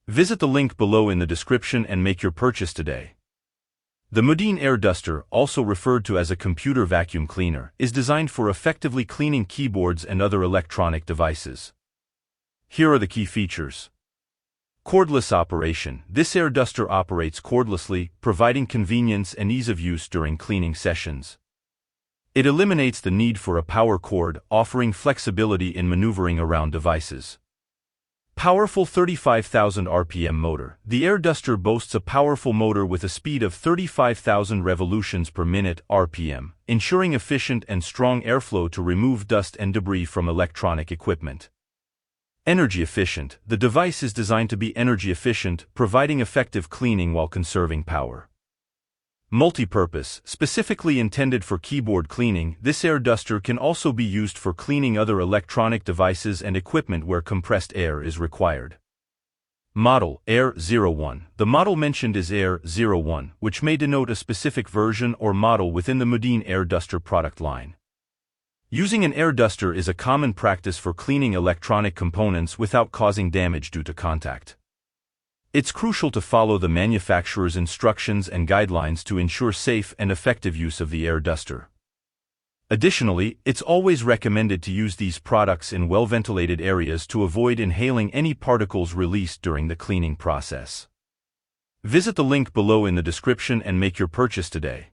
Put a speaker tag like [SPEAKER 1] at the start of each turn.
[SPEAKER 1] Visit the link below in the description and make your purchase today. The Meudeen air duster, also referred to as a computer vacuum cleaner, is designed for effectively cleaning keyboards and other electronic devices. Here are the key features. Cordless operation. This air duster operates cordlessly, providing convenience and ease of use during cleaning sessions. It eliminates the need for a power cord, offering flexibility in maneuvering around devices. Powerful 35,000 RPM motor. The air duster boasts a powerful motor with a speed of 35,000 revolutions per minute (RPM), ensuring efficient and strong airflow to remove dust and debris from electronic equipment. Energy efficient. The device is designed to be energy efficient, providing effective cleaning while conserving power. Multi-purpose. Specifically intended for keyboard cleaning, this air duster can also be used for cleaning other electronic devices and equipment where compressed air is required. Model: Air-01. The model mentioned is Air-01, which may denote a specific version or model within the Meudeen air duster product line. Using an air duster is a common practice for cleaning electronic components without causing damage due to contact. It's crucial to follow the manufacturer's instructions and guidelines to ensure safe and effective use of the air duster. Additionally, it's always recommended to use these products in well-ventilated areas to avoid inhaling any particles released during the cleaning process. Visit the link below in the description and make your purchase today.